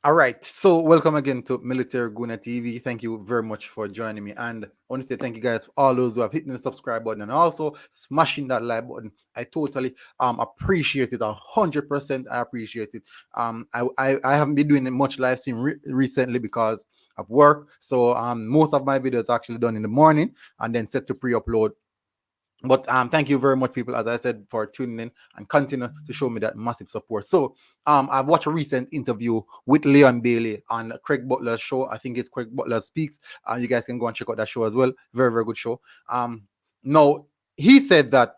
All right, so welcome again to Military Guna TV. Thank you very much for joining me, and I want to say thank you guys for all those who have hit the subscribe button and also smashing that like button. I totally appreciate it 100%. I appreciate it. I haven't been doing much live stream recently because of work, so most of my videos are actually done in the morning and then set to pre-upload. But thank you very much, people, as I said, for tuning in and continue to show me that massive support. So I've watched a recent interview with Leon Bailey on Craig Butler's show. I think it's Craig Butler Speaks. You guys can go and check out that show as well. Very, very good show. Now, he said that,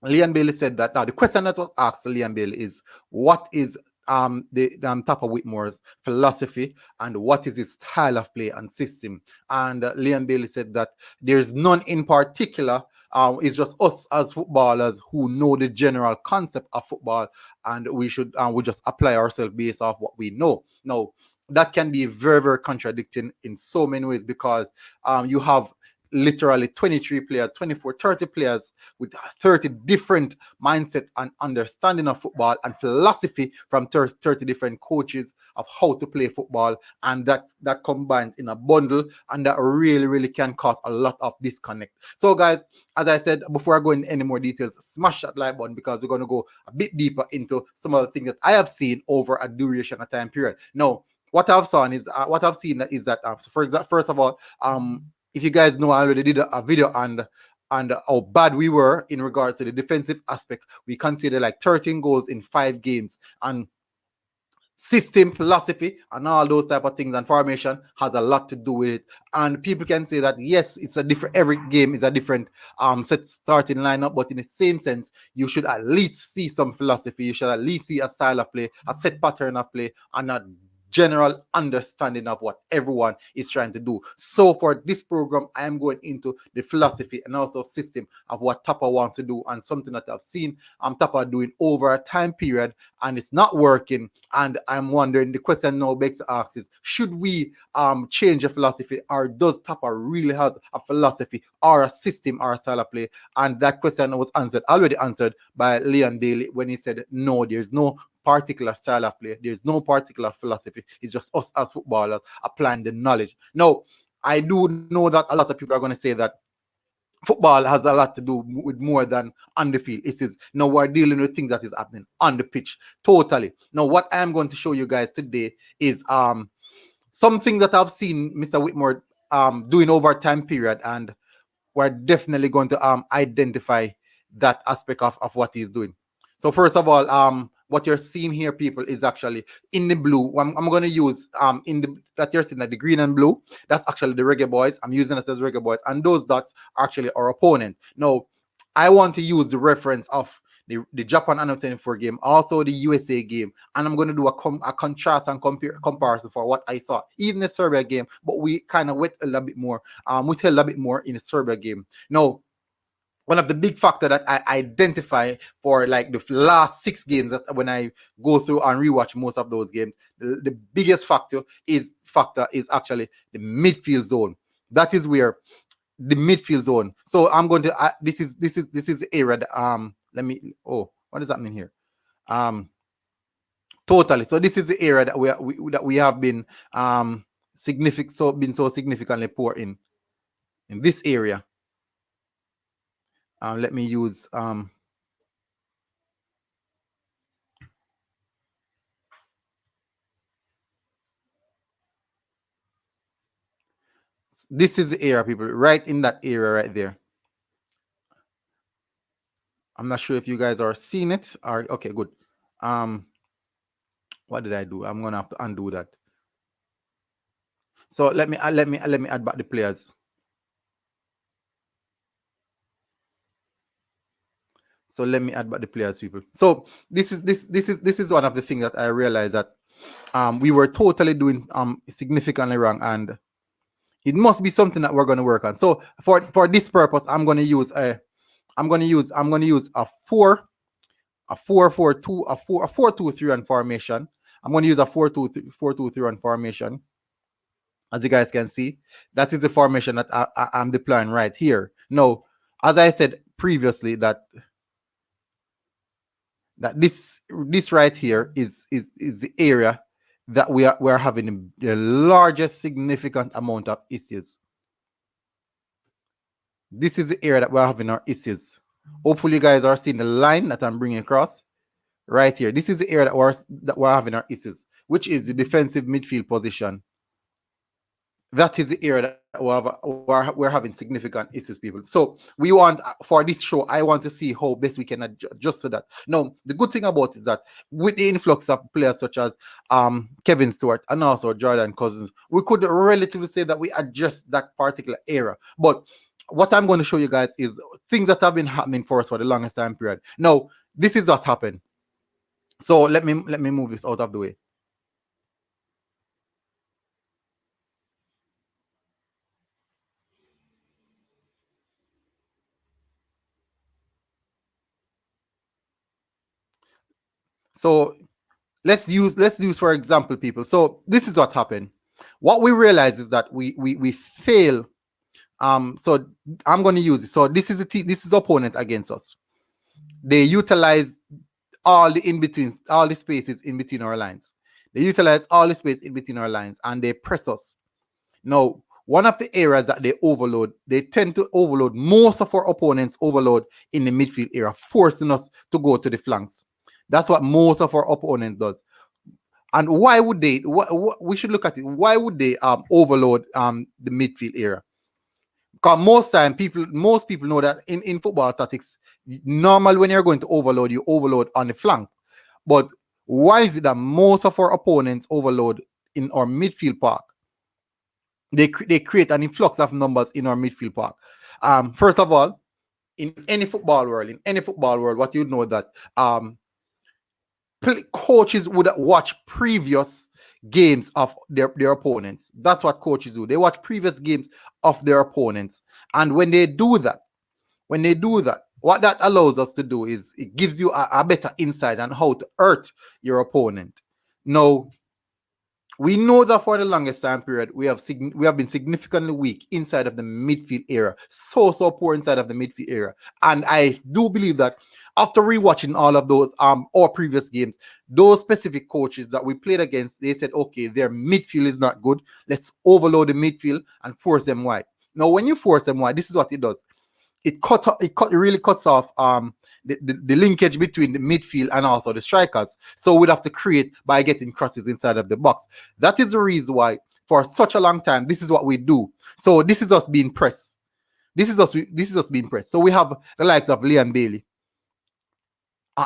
Leon Bailey said that, now the question that was asked to Leon Bailey is, what is the Tappa Whitmore's philosophy and what is his style of play and system? And Leon Bailey said that there's none in particular. It's just us as footballers who know the general concept of football, and we should we just apply ourselves based off what we know. Now, that can be very, very contradicting in so many ways, because you have literally 23 players, 24, 30 players with 30 different mindset and understanding of football and philosophy from 30 different coaches of how to play football, and that combines in a bundle, and that really, really can cause a lot of disconnect. So guys, as I said, before I go into any more details, smash that like button, because we're going to go a bit deeper into some of the things that I have seen over a duration of time period. Now, what I've seen is that so for example, first of all, if you guys know, I already did a video and how bad we were in regards to the defensive aspect. We consider like 13 goals in 5 games, and system, philosophy, and all those type of things, and formation has a lot to do with it. And people can say that yes, it's a different, every game is a different set starting lineup, but in the same sense, you should at least see some philosophy. You should at least see a style of play, a set pattern of play, and a general understanding of what everyone is trying to do. So for this program, I am going into the philosophy and also system of what Tappa wants to do, and something that I've seen Tappa doing over a time period, and it's not working. And I'm wondering, the question now begs to ask is, should we change a philosophy, or does Tappa really have a philosophy or a system or a style of play? And that question was already answered by Leon Bailey when he said no, there's no particular style of play, there's no particular philosophy. It's just us as footballers applying the knowledge. Now, I do know that a lot of people are going to say that football has a lot to do with more than on the field. It is now we're dealing with things that is happening on the pitch. Totally. Now, what I am going to show you guys today is something that I've seen Mr. Whitmore doing over a time period, and we're definitely going to identify that aspect of what he's doing. So first of all, what you're seeing here, people, is actually in the blue. I'm going to use in the that you're seeing, like the green and blue. That's actually the Reggae Boyz. I'm using it as Reggae Boyz, and those dots are actually our opponent. Now, I want to use the reference of the Japan under 24 game, also the USA game, and I'm going to do a contrast and comparison for what I saw, even the Serbia game. But we kind of went a little bit more. We tell a little bit more in the Serbia game. Now, one of the big factor that I identify for like the last 6 games, that when I go through and rewatch most of those games, the biggest factor is actually the midfield zone. That is where the midfield zone. So I'm going to this is the area that, let me, oh, what is happening here? Totally. So this is the area that we have been significantly poor in this area. Let me use this is the area, people, right in that area right there. I'm not sure if you guys are seeing it. Or okay, good. What did I do? I'm gonna have to undo that. So let me add back the players. So let me add back the players, people. So this is one of the things that I realized that we were totally doing significantly wrong, and it must be something that we're going to work on. So for this purpose, I'm going to use a 4-4-2-3 formation. I'm going to use a 4-2-3 formation. As you guys can see, that is the formation that I'm deploying right here. Now, as I said previously, that this right here is the area that we're having the largest significant amount of issues. This is the area that we're having our issues. Hopefully, you guys are seeing the line that I'm bringing across right here. This is the area that we're having our issues, which is the defensive midfield position. That is the area that we're having significant issues, people. So we want, for this show, I want to see how best we can adjust to that. Now, the good thing about it is that with the influx of players such as Kevin Stewart and also Jordan Cousins, we could relatively say that we adjust that particular area. But what I'm going to show you guys is things that have been happening for us for the longest time period. Now, this is what happened. So let me move this out of the way. So let's use for example, people. So this is what happened. What we realize is that we fail. So I'm going to use it. So this is the opponent against us. They utilize all the in-betweens, all the spaces in between our lines. They utilize all the space in between our lines and they press us. Now, one of the areas that they overload, they tend to overload, most of our opponents overload in the midfield area, forcing us to go to the flanks. That's what most of our opponents does. And why would they? We should look at it. Why would they overload the midfield area? Because most people know that in football tactics, normally when you're going to overload, you overload on the flank. But why is it that most of our opponents overload in our midfield park? They create an influx of numbers in our midfield park. First of all, in any football world, what you know that coaches would watch previous games of their opponents. That's what coaches do. They watch previous games of their opponents. And when they do that, what that allows us to do is it gives you a better insight on how to hurt your opponent. Now, we know that for the longest time period, we have been significantly weak inside of the midfield area. So poor inside of the midfield area. And I do believe that after rewatching all of those our previous games, those specific coaches that we played against, they said, okay, their midfield is not good. Let's overload the midfield and force them wide. Now, when you force them wide, this is what it does. It really cuts off the linkage between the midfield and also the strikers. So we'd have to create by getting crosses inside of the box. That is the reason why for such a long time this is what we do. So this is us being pressed. This is us being pressed. So we have the likes of Leon Bailey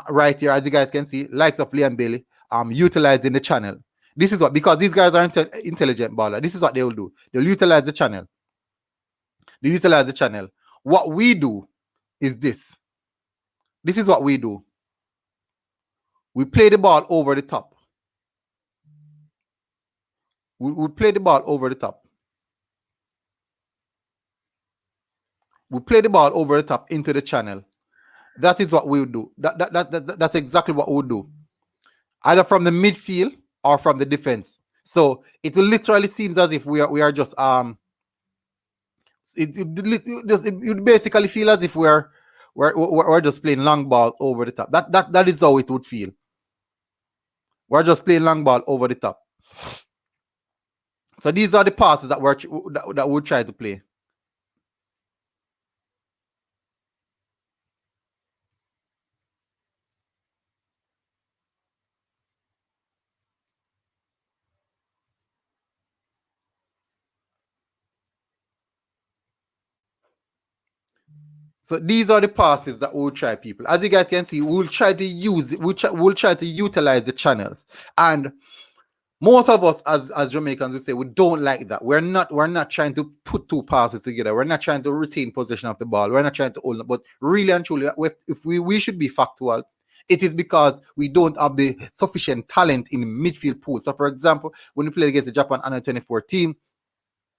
right here, as you guys can see, likes of Leon Bailey utilizing the channel. This is what, because these guys are intelligent baller. This is what they will do. They'll utilize the channel. What we do is this. This is what we do. We play the ball over the top. We play the ball over the top. We play the ball over the top into the channel. That is what we would do. That's exactly what we would do. Either from the midfield or from the defense. So it literally seems as if we are just it basically feel as if we're just playing long ball over the top. That is how it would feel. We're just playing long ball over the top. So these are the passes that we'll try to play. So these are the passes that we'll try, people. As you guys can see, we'll try to use it. We'll try to utilize the channels. And most of us as Jamaicans, we say we don't like that. We're not trying to put two passes together. We're not trying to retain possession of the ball. We're not trying to hold it. But really and truly, if we should be factual, it is because we don't have the sufficient talent in the midfield pool. So, for example, when we played against the Japan under 24 team,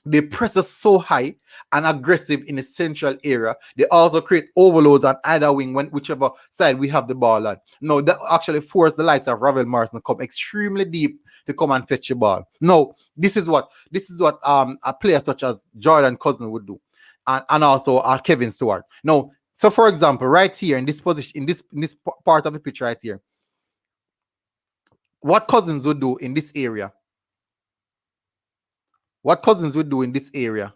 they press us so high and aggressive in the central area. They also create overloads on either wing, whichever side we have the ball on. No, that actually forced the likes of Ravel Morrison to come extremely deep to come and fetch the ball. No, this is what a player such as Jordan Cousins would do, and also Kevin Stewart. No, so for example, right here in this position, in this part of the pitch right here, what Cousins would do in this area. What Cousins would do in this area.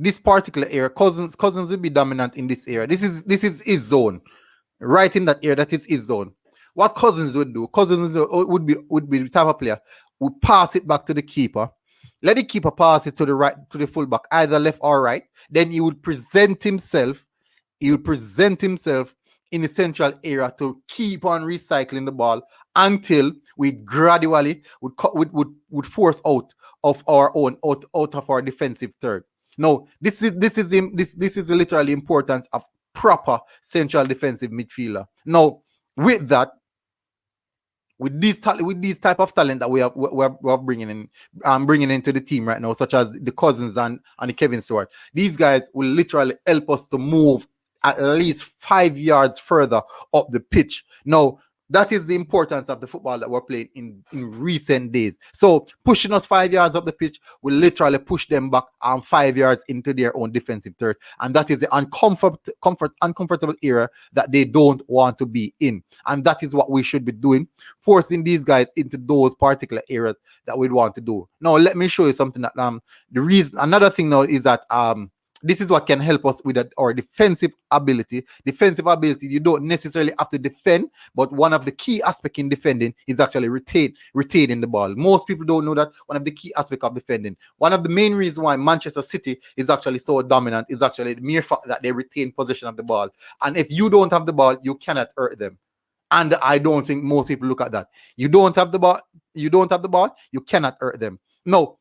This particular area, Cousins will be dominant in this area. This is his zone. Right in that area, that is his zone. What Cousins would do, Cousins would be the type of player would pass it back to the keeper, let the keeper pass it to the right, to the fullback, either left or right. Then he would present himself. He would present himself in the central area to keep on recycling the ball until we gradually would force out of our own out of our defensive third. No, this is the literally importance of proper central defensive midfielder. Now, with that, with these type of talent that we're bringing into the team right now, such as the Cousins and the Kevin Stewart, these guys will literally help us to move at least 5 yards further up the pitch. Now, that is the importance of the football that we're playing in recent days. So pushing us 5 yards up the pitch will literally push them back 5 yards into their own defensive third. And that is the uncomfortable area that they don't want to be in. And that is what we should be doing, forcing these guys into those particular areas that we'd want to do. Now, let me show you something that another thing now is that this is what can help us with our defensive ability. Defensive ability, you don't necessarily have to defend, but one of the key aspects in defending is actually retaining the ball. Most people don't know that one of the key aspects of defending. One of the main reasons why Manchester City is actually so dominant is actually the mere fact that they retain possession of the ball. And if you don't have the ball, you cannot hurt them. And I don't think most people look at that. You don't have the ball, you cannot hurt them. No.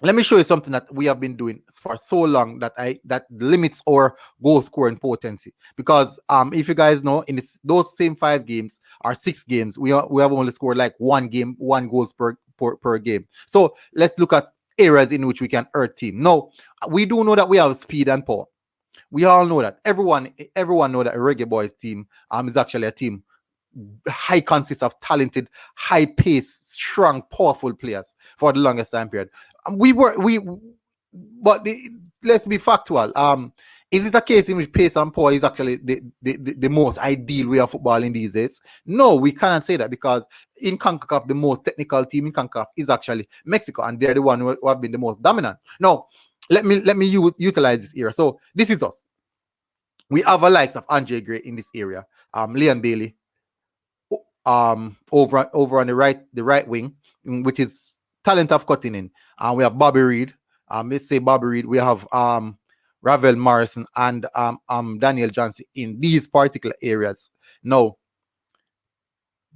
Let me show you something that we have been doing for so long that limits our goal scoring potency. Because if you guys know, in those same 5 games or 6 games, we have only scored like 1 goals per game. So let's look at areas in which we can hurt team. Now, we do know that we have speed and power. We all know that. Everyone know that a Reggae Boyz team is actually a team consists of talented, high-paced, strong, powerful players for the longest time period. But let's be factual. Is it a case in which pace and power is actually the most ideal way of football in these days? No, we cannot say that, because in CONCACAF, the most technical team in CONCACAF is actually Mexico, and they're the one who have been the most dominant. Now, let me utilize this era. So this is us. We have a likes of Andre Gray in this area, Leon Bailey, over on the right wing, which is talent of cutting in. We have Bobby Reed. Let's say Bobby Reed. We have Ravel Morrison and Daniel Johnson in these particular areas. Now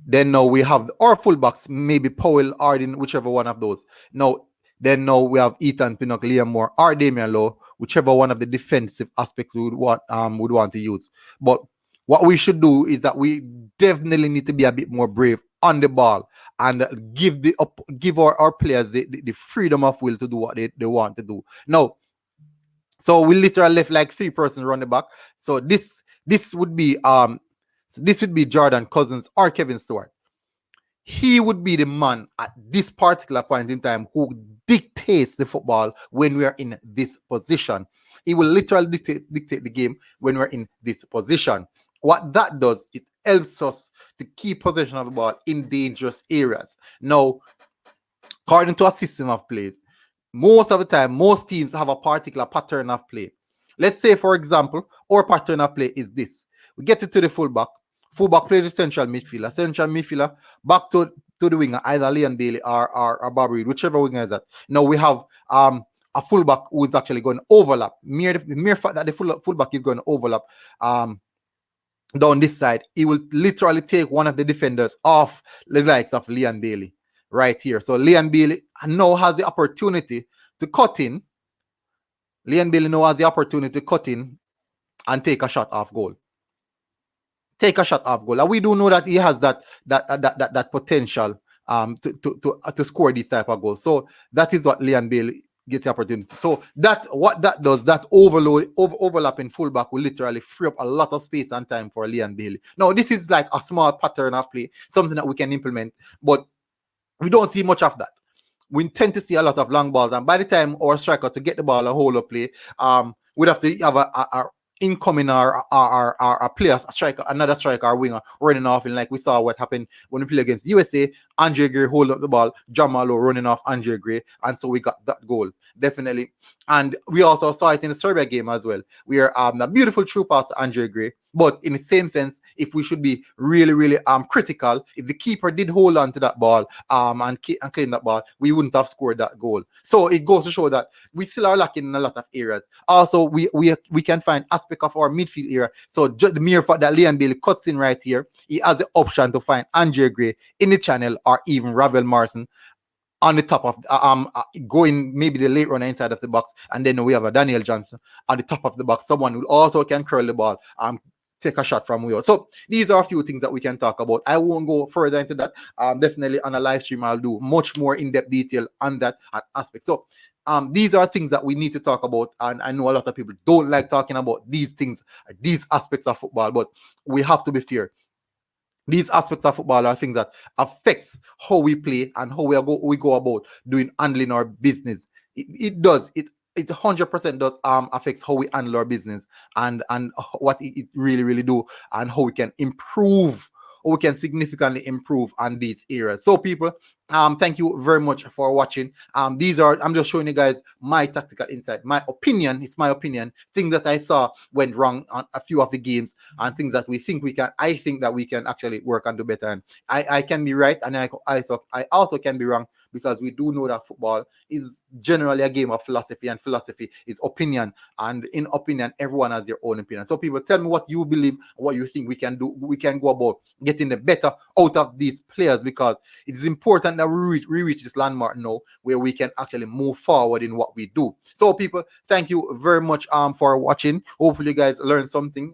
we have our fullbacks, maybe Powell, Arden, whichever one of those. Now we have Ethan Pinnock, Liam Moore, or Damian Lowe, whichever one of the defensive aspects we would want to use. But what we should do is that we definitely need to be a bit more brave on the ball and give our players the freedom of will to do what they want to do. Now, so we literally left like 3 persons around the back. So this would be Jordan Cousins or Kevin Stewart. He would be the man at this particular point in time who dictates the football when we are in this position. He will literally dictate the game when we're in this position. What that does, it helps us to keep possession of the ball in dangerous areas. Now, according to a system of plays, most of the time, most teams have a particular pattern of play. Let's say, for example, our pattern of play is this. We get it to the fullback. Fullback plays the central midfielder. Back to the winger, either Leon Bailey or Bobby Reed, whichever winger is that. Now we have a fullback who is actually going to overlap. The mere fact that the fullback is going to overlap down this side, he will literally take one of the defenders off the likes of Leon Bailey right here. So Leon Bailey now has the opportunity to cut in. Leon Bailey now has the opportunity to cut in and take a shot off goal. And we do know that he has that potential to score this type of goal. So that is what Leon Bailey gets the opportunity. So that what that does, that overlapping fullback will literally free up a lot of space and time for Leon Bailey. Now, this is like a small pattern of play, something that we can implement, but we don't see much of that. We tend to see a lot of long balls, and by the time our striker to get the ball and hold up play, we'd have to have a incoming our player, a striker, another striker or winger running off, and like we saw what happened when we play against USA, Andre Gray hold up the ball, John Malo running off Andre Gray, and so we got that goal, definitely. And we also saw it in the Serbia game as well, where a beautiful through pass to Andre Gray. But in the same sense, if we should be really, really critical, if the keeper did hold on to that ball and claim that ball, we wouldn't have scored that goal. So it goes to show that we still are lacking in a lot of areas. Also, we can find aspect of our midfield area. So just the mere fact that Leon Bailey cuts in right here, he has the option to find Andre Gray in the channel or even Ravel Morrison on the top of going maybe the late runner inside of the box, and then we have a Daniel Johnson on the top of the box, someone who also can curl the ball, take a shot from where. So these are a few things that we can talk about. I won't go further into that. Definitely on a live stream I'll do much more in-depth detail on that aspect. So these are things that we need to talk about, and I know a lot of people don't like talking about these things, these aspects of football, but we have to be fair. These aspects of football are things that affects how we play and how we go about doing handling our business. It does. It 100% does affects how we handle our business and what it really, really do, and how we can improve, or we can significantly improve on these areas. So people, thank you very much for watching. I'm just showing you guys my tactical insight, my opinion. It's my opinion, things that I saw went wrong on a few of the games, and things that I think that we can actually work and do better. And I can be right, and I also can be wrong, because we do know that football is generally a game of philosophy, and philosophy is opinion, and in opinion everyone has their own opinion. So people, tell me what you believe, what you think we can do, we can go about getting the better out of these players, because it is important that we reach this landmark now where we can actually move forward in what we do. So people, thank you very much for watching. Hopefully you guys learned something.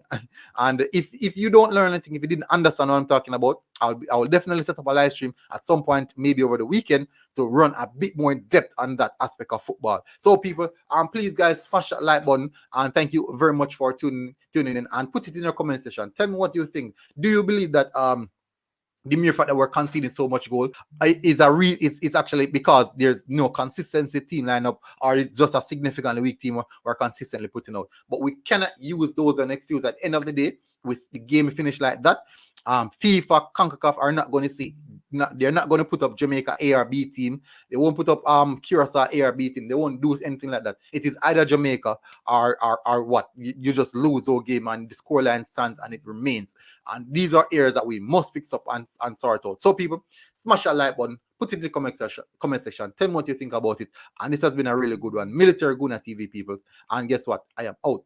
And if you don't learn anything, if you didn't understand what I'm talking about, I will definitely set up a live stream at some point, maybe over the weekend, to run a bit more in depth on that aspect of football. So people, please guys, smash that like button, and thank you very much for tuning in, and put it in your comment section. Tell me what you think. Do you believe that the mere fact that we're conceding so much goal it's actually because there's no consistency team lineup, or it's just a significantly weak team we're consistently putting out? But we cannot use those as an excuse. At the end of the day, with the game finish like that, FIFA, CONCACAF are not going to see. They're not going to put up Jamaica A or B team. They won't put up Curacao A or B team. They won't do anything like that. It is either Jamaica or what. You just lose all game, and the scoreline stands and it remains. And these are areas that we must fix up and sort out. So people, smash that like button, put it in the comment section. Tell me what you think about it. And this has been a really good one. Military Guna TV, people. And guess what? I am out.